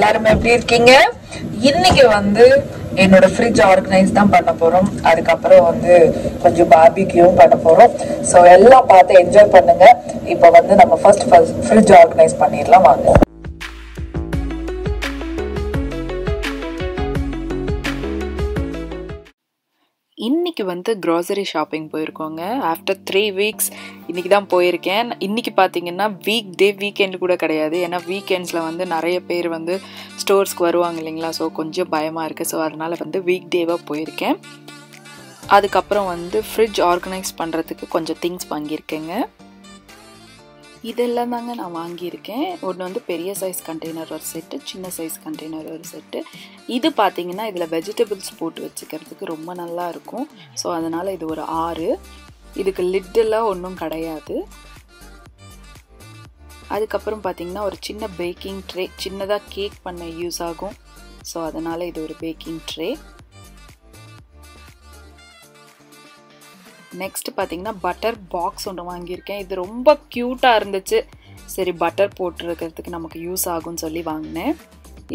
எல்லாரும் எப்படி இருக்கீங்க? இன்னைக்கு வந்து என்னோட ஃப்ரிட்ஜ் ஆர்கனைஸ் தான் பண்ண போறோம். அதுக்கப்புறம் வந்து கொஞ்சம் பார்பிக்யூவும் பண்ண போறோம். ஸோ எல்லாம் பார்த்து என்ஜாய் பண்ணுங்க. இப்போ வந்து நம்ம ஃபர்ஸ்ட் ஃப்ரிட்ஜ் ஆர்கனைஸ் பண்ணிடலாம் வாங்க. இன்றைக்கி வந்து க்ராசரி ஷாப்பிங் போயிருக்கோங்க. ஆஃப்டர் 3 வீக்ஸ் இன்றைக்கி தான் போயிருக்கேன். இன்றைக்கி பார்த்தீங்கன்னா வீக்கெண்டு கூட கிடையாது. ஏன்னா வீக்கெண்ட்ஸில் வந்து நிறைய பேர் வந்து ஸ்டோர்ஸ்க்கு வருவாங்க இல்லைங்களா. ஸோ கொஞ்சம் பயமாக இருக்குது. ஸோ அதனால் வந்து வீக் டேவாக போயிருக்கேன். அதுக்கப்புறம் வந்து ஃப்ரிட்ஜ் ஆர்கனைஸ் பண்ணுறதுக்கு கொஞ்சம் திங்ஸ் வாங்கியிருக்கேங்க. இதெல்லாம் தாங்க நான் வாங்கியிருக்கேன். ஒன்று வந்து பெரிய சைஸ் கண்டெய்னர் ஒரு செட்டு, சின்ன சைஸ் கண்டெய்னர் ஒரு செட்டு. இது பார்த்திங்கன்னா இதில் வெஜிடபிள்ஸ் போட்டு வச்சுக்கிறதுக்கு ரொம்ப நல்லா இருக்கும். ஸோ அதனால் இது ஒரு 6. இதுக்கு லிட்டெல்லாம் ஒன்றும் கிடையாது. அதுக்கப்புறம் பார்த்திங்கன்னா ஒரு சின்ன பேக்கிங் ட்ரே, சின்னதாக கேக் பண்ண யூஸ் ஆகும். ஸோ அதனால் இது ஒரு பேக்கிங் ட்ரே. நெக்ஸ்ட் பார்த்தீங்கன்னா பட்டர் பாக்ஸ் ஒன்று வாங்கியிருக்கேன். இது ரொம்ப க்யூட்டாக இருந்துச்சு. சரி பட்டர் போட்டுருக்கிறதுக்கு நமக்கு யூஸ் ஆகும்னு சொல்லி வாங்கினேன்.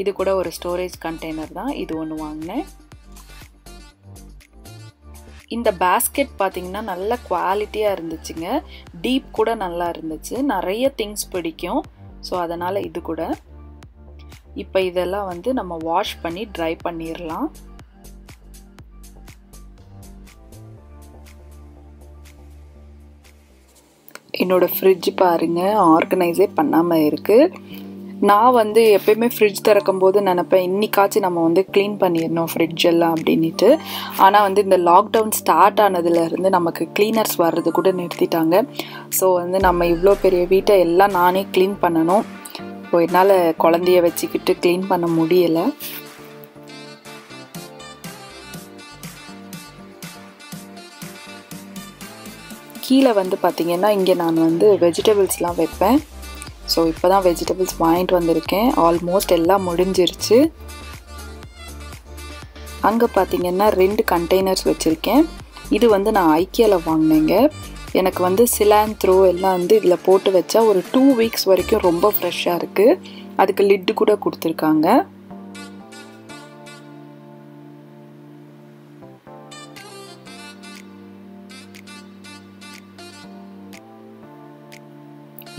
இது கூட ஒரு ஸ்டோரேஜ் கண்டெய்னர் தான். இது ஒன்று வாங்கினேன். இந்த பேஸ்கெட் பார்த்தீங்கன்னா நல்ல குவாலிட்டியாக இருந்துச்சுங்க. டீப் கூட நல்லா இருந்துச்சு. நிறைய திங்ஸ் பிடிக்கும். ஸோ அதனால் இது கூட. இப்போ இதெல்லாம் வந்து நம்ம வாஷ் பண்ணி ட்ரை பண்ணிடலாம். என்னோடய ஃப்ரிட்ஜ் பாருங்கள், ஆர்கனைஸே பண்ணாமல் இருக்குது. நான் வந்து எப்போயுமே ஃப்ரிட்ஜ் திறக்கும் போது நினப்பேன் இன்றைக்காச்சும் நம்ம வந்து க்ளீன் பண்ணிடணும் ஃப்ரிட்ஜ் எல்லாம் அப்படின்ட்டு. ஆனால் வந்து இந்த லாக்டவுன் ஸ்டார்ட் ஆனதுலேருந்து நமக்கு க்ளீனர்ஸ் வர்றது கூட நிறுத்திட்டாங்க. ஸோ வந்து நம்ம இவ்வளோ பெரிய வீட்டை எல்லாம் நானே க்ளீன் பண்ணணும். ஸோ என்னால் குழந்தைய வச்சுக்கிட்டு க்ளீன் பண்ண முடியலை. கீழே வந்து பார்த்திங்கன்னா இங்கே நான் வந்து வெஜிடபிள்ஸ்லாம் வைப்பேன். ஸோ இப்போ தான் வெஜிடபிள்ஸ் வாங்கிட்டு வந்திருக்கேன். ஆல்மோஸ்ட் எல்லாம் முடிஞ்சிருச்சு. அங்கே பார்த்திங்கன்னா 2 கண்டெய்னர்ஸ் வச்சுருக்கேன். இது வந்து நான் ஐக்கியாவில் வாங்கினேங்க. எனக்கு வந்து சிலாந்த்ரோ எல்லாம் வந்து இதில் போட்டு வச்சா ஒரு 2 வீக்ஸ் வரைக்கும் ரொம்ப ஃப்ரெஷ்ஷாக இருக்குது. அதுக்கு லிட்டு கூட கொடுத்துருக்காங்க.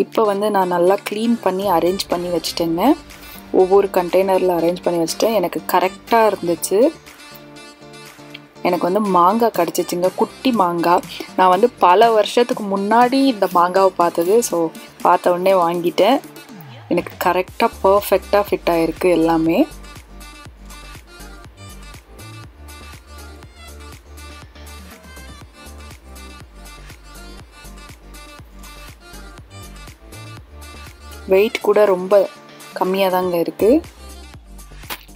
இப்போ வந்து நான் நல்லா க்ளீன் பண்ணி அரேஞ்ச் பண்ணி வச்சுட்டேங்க. ஒவ்வொரு கண்டெய்னரில் அரேஞ்ச் பண்ணி வச்சுட்டேன். எனக்கு கரெக்டாக இருந்துச்சு. எனக்கு வந்து மாங்காய் கிடச்சிச்சுங்க, குட்டி மாங்காய். நான் வந்து பல வருஷத்துக்கு முன்னாடி இந்த மாங்காவை பார்த்தது. ஸோ பார்த்த உடனே வாங்கிட்டேன். எனக்கு கரெக்டாக பர்ஃபெக்டாக ஃபிட் ஆகிருக்கு எல்லாமே. வெயிட் கூட ரொம்ப கம்மியாக தாங்க இருக்குது.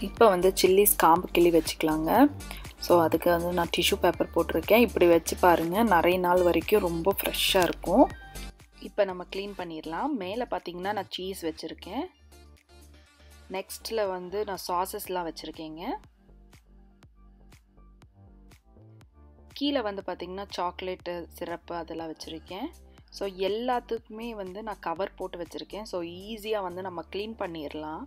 இப்போ வந்து சில்லிஸ் காம்பு கிள்ளி வச்சுக்கலாங்க. ஸோ அதுக்கு வந்து நான் டிஷ்யூ பேப்பர் போட்டிருக்கேன். இப்படி வச்சு பாருங்கள், நிறைய நாள் வரைக்கும் ரொம்ப ஃப்ரெஷ்ஷாக இருக்கும். இப்போ நம்ம க்ளீன் பண்ணிடலாம். மேலே பார்த்தீங்கன்னா நான் சீஸ் வச்சுருக்கேன். நெக்ஸ்ட்டில் வந்து நான் சாஸஸ்லாம் வச்சுருக்கேங்க. கீழே வந்து பார்த்திங்கன்னா சாக்லேட்டு சிரப்பு அதெல்லாம் வச்சுருக்கேன். ஸோ எல்லாத்துக்குமே வந்து நான் கவர் போட்டு வச்சுருக்கேன். ஸோ ஈஸியாக வந்து நம்ம க்ளீன் பண்ணிடலாம்.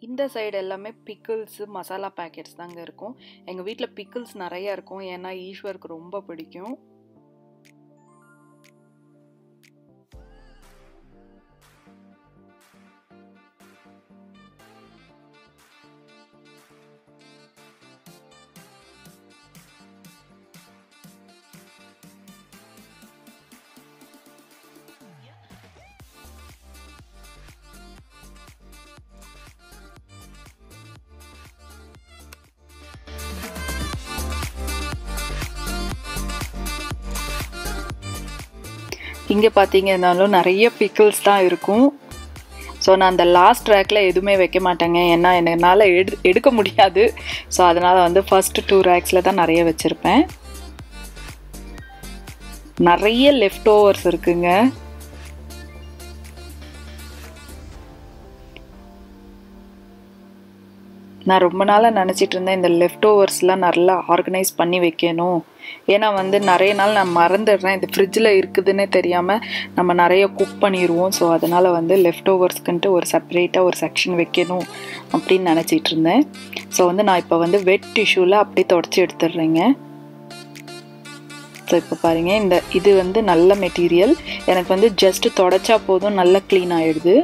இந்த சைடு எல்லாமே பிக்கிள்ஸு மசாலா பேக்கெட்ஸ் தாங்க இருக்கும். எங்கள் வீட்டில் பிக்கிள்ஸ் நிறையா இருக்கும். ஏன்னா ஈஸ்வருக்கு ரொம்ப பிடிக்கும். இங்கே பார்த்தீங்கன்னாலும் நிறைய பிக்கிள்ஸ் தான் இருக்கும். ஸோ நான் அந்த லாஸ்ட் ரேக்கில் எதுவுமே வைக்க மாட்டேங்க. ஏன்னா என்னால் எடுக்க முடியாது. ஸோ அதனால் வந்து ஃபஸ்ட்டு 2 ரேக்ஸில் தான் நிறைய வச்சுருப்பேன். நிறைய லெஃப்ட் ஓவர்ஸ் இருக்குங்க. நான் ரொம்ப நாளாக நினச்சிட்டு இருந்தேன் இந்த லெஃப்ட் ஓவர்ஸ்லாம் நல்லா ஆர்கனைஸ் பண்ணி வைக்கணும். ஏன்னா வந்து நிறைய நாள் நான் மறந்துடுறேன், இது ஃப்ரிட்ஜில் இருக்குதுன்னே தெரியாமல் நம்ம நிறைய குக் பண்ணிடுவோம். ஸோ அதனால் வந்து லெஃப்ட் ஓவர்ஸ்க்குன்ட்டு ஒரு செப்பரேட்டாக ஒரு செக்ஷன் வைக்கணும் அப்படின்னு நினச்சிட்டு இருந்தேன். ஸோ வந்து நான் இப்போ வந்து வெட் டிஷ்யூவில் அப்படியே தொடச்சி எடுத்துடுறேங்க. ஸோ இப்போ பாருங்கள், இது வந்து நல்ல மெட்டீரியல். எனக்கு வந்து ஜஸ்ட் தொடச்சா போதும், நல்லா க்ளீன் ஆகிடுது.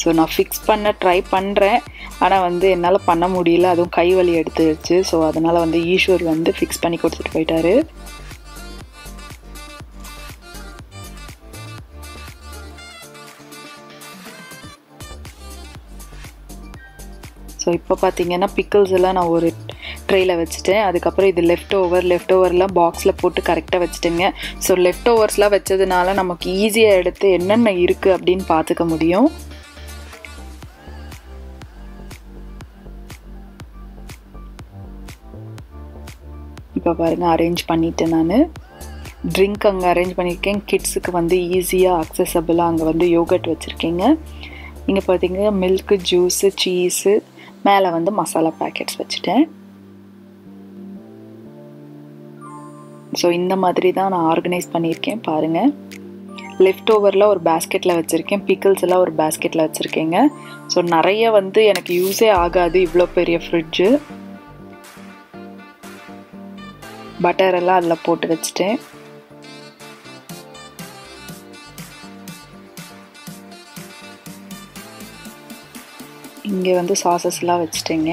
ஸோ நான் ஃபிக்ஸ் பண்ண ட்ரை பண்ணுறேன், ஆனால் வந்து என்னால் பண்ண முடியல, அதுவும் கை வலி எடுத்துருச்சு. ஸோ அதனால் வந்து ஈஸ்வர் வந்து ஃபிக்ஸ் பண்ணி கொடுத்துட்டு போயிட்டாரு. ஸோ இப்போ பார்த்தீங்கன்னா பிக்கிள்ஸ் எல்லாம் நான் ஒரு ட்ரேயில் வச்சுட்டேன். அதுக்கப்புறம் இது லெஃப்ட் ஓவர்லாம் பாக்ஸில் போட்டு கரெக்டாக வச்சுட்டேங்க. ஸோ லெஃப்ட் ஓவர்ஸ்லாம் வச்சதுனால நமக்கு ஈஸியாக எடுத்து என்னென்ன இருக்குது அப்படின்னு பார்த்துக்க முடியும். இப்போ பாருங்கள், அரேஞ்ச் பண்ணிவிட்டேன். நான் ட்ரிங்க் அங்கே அரேஞ்ச் பண்ணியிருக்கேன். கிட்ஸுக்கு வந்து ஈஸியாக அக்சசபிளாக அங்கே வந்து யோகர்ட் வச்சுருக்கேங்க. இங்கே பார்த்தீங்கன்னா மில்க்கு, ஜூஸு, சீஸு, மேலே வந்து மசாலா பேக்கெட்ஸ் வச்சுட்டேன். ஸோ இந்த மாதிரி தான் நான் ஆர்கனைஸ் பண்ணியிருக்கேன் பாருங்கள். லெஃப்ட் ஓவரில் ஒரு பேஸ்கெட்டில் வச்சுருக்கேன், பிக்கிள்ஸ் எல்லாம் ஒரு பேஸ்கெட்டில் வச்சுருக்கேங்க. ஸோ நிறைய வந்து எனக்கு யூஸே ஆகாது இவ்வளோ பெரிய ஃப்ரிட்ஜு. பட்டர் எல்லாம் அதில் போட்டு வச்சுட்டேன். இங்கே வந்து சாசஸ்லாம் வச்சுட்டேங்க.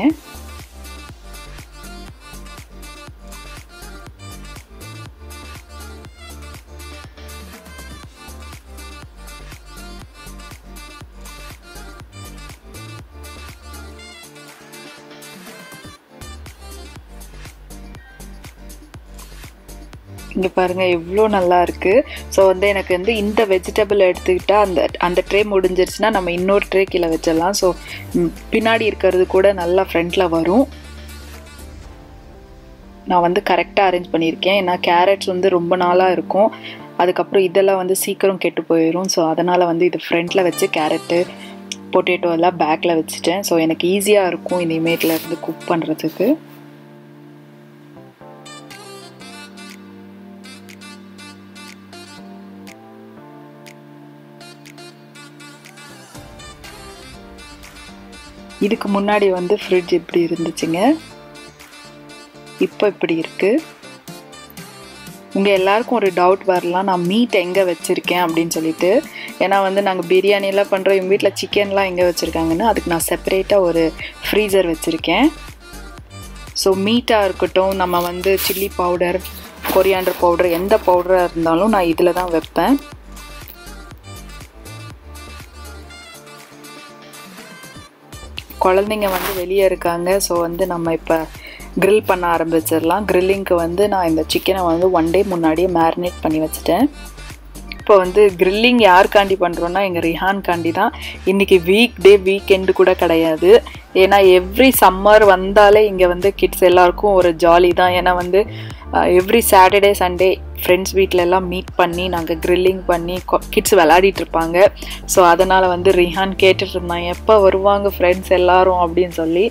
இங்கே பாருங்கள் எவ்வளோ நல்லா இருக்குது. ஸோ வந்து எனக்கு வந்து இந்த வெஜிடபிள் எடுத்துக்கிட்டால் அந்த ட்ரே முடிஞ்சிருச்சுன்னா நம்ம இன்னொரு ட்ரே கீழே வச்சிடலாம். ஸோ பின்னாடி இருக்கிறது கூட நல்லா ஃப்ரண்ட்டில் வரும். நான் வந்து கரெக்டாக அரேஞ்ச் பண்ணியிருக்கேன். ஏன்னா கேரட்ஸ் வந்து ரொம்ப நாளாக இருக்கும், அதுக்கப்புறம் இதெல்லாம் வந்து சீக்கிரம் கெட்டு போயிடும். ஸோ அதனால் வந்து இது ஃப்ரண்ட்டில் வச்சு கேரட்டு, பொட்டேட்டோ எல்லாம் பேக்கில் வச்சுட்டேன். ஸோ எனக்கு ஈஸியாக இருக்கும் இனிமேட்டில் இருந்து குக் பண்ணுறதுக்கு. இதுக்கு முன்னாடி வந்து ஃப்ரிட்ஜ் இப்படி இருந்துச்சுங்க, இப்போ இப்படி இருக்குது. உங்கள் எல்லாருக்கும் ஒரு டவுட் வரலாம், நான் மீட் எங்கே வச்சுருக்கேன் அப்படின்னு சொல்லிட்டு. ஏன்னா வந்து நாங்கள் பிரியாணிலாம் பண்ணுறோம், எங்கள் வீட்டில் சிக்கன்லாம் எங்கே வச்சுருக்காங்கன்னா அதுக்கு நான் செப்பரேட்டாக ஒரு ஃப்ரீசர் வச்சுருக்கேன். ஸோ மீட்டாக இருக்கட்டும், நம்ம வந்து சில்லி பவுடர், கொரியாண்டர் பவுடர், எந்த பவுடராக இருந்தாலும் நான் இதில் தான் வைப்பேன். குழந்தைங்க வந்து வெளியே இருக்காங்க. ஸோ வந்து நம்ம இப்போ க்ரில் பண்ண ஆரம்பிச்சிடலாம். க்ரில்லிங்க்கு வந்து நான் இந்த சிக்கனை வந்து 1 டே முன்னாடியே மேரினேட் பண்ணி வச்சுட்டேன். இப்போ வந்து க்ரில்லிங் யாருக்காண்டி பண்ணுறோன்னா எங்கள் ரிஹான்காண்டி தான். இன்றைக்கி வீக்கெண்டு கூட கிடையாது. ஏன்னா எவ்ரி சம்மர் வந்தாலே இங்கே வந்து கிட்ஸ் எல்லாருக்கும் ஒரு ஜாலி தான். ஏன்னா வந்து எவ்ரி சாட்டர்டே சண்டே ஃப்ரெண்ட்ஸ் வீட்டில் எல்லாம் மீட் பண்ணி நாங்கள் க்ரில்லிங் பண்ணி கிட்ஸ் விளையாடிட்டு இருப்பாங்க. ஸோ அதனால் வந்து ரிஹான் கேட்டுட்டு இருந்தான், எப்போ வருவாங்க ஃப்ரெண்ட்ஸ் எல்லாரும் அப்படின்னு சொல்லி.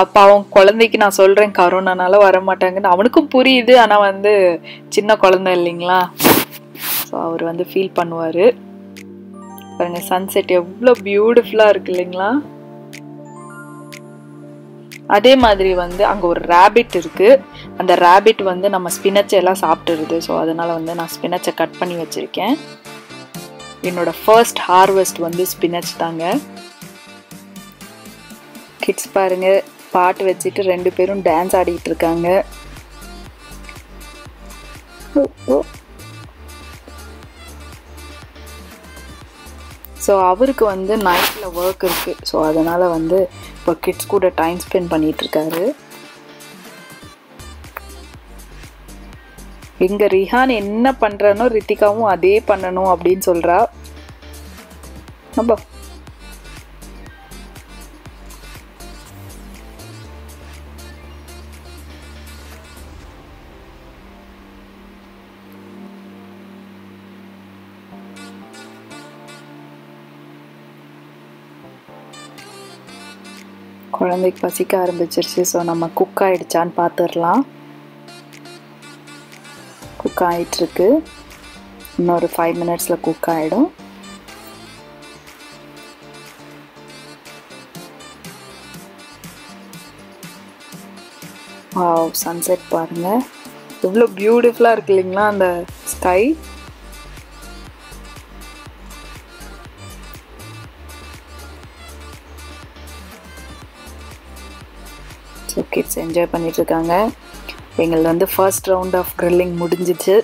அப்போ அவன் குழந்தைக்கு நான் சொல்கிறேன் கரோனானால வரமாட்டாங்கன்னு. அவனுக்கும் புரியுது, ஆனால் வந்து சின்ன குழந்தை இல்லைங்களா, ஸோ அவர் வந்து ஃபீல் பண்ணுவார். பாருங்கள் சன்செட் எவ்வளோ பியூட்டிஃபுல்லாக இருக்குது இல்லைங்களா. அதே மாதிரி வந்து அங்கே ஒரு ரேபிட் இருக்குது. அந்த ரேபிட் வந்து நம்ம ஸ்பினச்சை எல்லாம் சாப்பிட்டுருது. ஸோ அதனால் வந்து நான் ஸ்பினச்சை கட் பண்ணி வச்சுருக்கேன். என்னோடய ஃபர்ஸ்ட் ஹார்வெஸ்ட் வந்து ஸ்பினச் தாங்க. கிட்ஸ் பாருங்கள் பாட்டு வச்சுட்டு 2 பேரும் டான்ஸ் ஆடிட்டு இருக்காங்க. ஸோ அவருக்கு வந்து நைட்டில் ஒர்க் இருக்குது. ஸோ அதனால் வந்து இப்போ கிட்ஸ் கூட டைம் ஸ்பெண்ட் பண்ணிகிட்ருக்காரு. எங்கள் ரிஹான் என்ன பண்ணுறானோ ரித்திகாவும் அதே பண்ணணும் அப்படின்னு சொல்கிறா. நம்ம குழந்தைக்கு பசிக்க ஆரம்பிச்சிருச்சு. ஸோ நம்ம குக் ஆகிடுச்சான்னு பார்த்துடலாம். குக் ஆகிட்டுருக்கு. இன்னொரு 5 மினிட்ஸில் குக் ஆகிடும். வாவ், சன்செட் பாருங்கள், எவ்வளோ பியூட்டிஃபுல்லாக இருக்கு இல்லைங்களா அந்த ஸ்கை. ஸோ கிட்ஸ் என்ஜாய் பண்ணிகிட்ருக்காங்க. எங்களுக்கு வந்து ஃபர்ஸ்ட் ரவுண்ட் ஆஃப் க்ரில்லிங் முடிஞ்சிச்சு.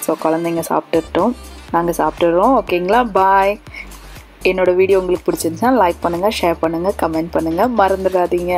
ஸோ குழந்தைங்க சாப்பிட்டுட்டோம், நாங்கள் சாப்பிட்டுடுறோம். ஓகேங்களா, பாய். என்னோடய வீடியோ உங்களுக்கு பிடிச்சிருந்துச்சுன்னா லைக் பண்ணுங்கள், ஷேர் பண்ணுங்கள், கமெண்ட் பண்ணுங்கள், மறந்துடாதீங்க.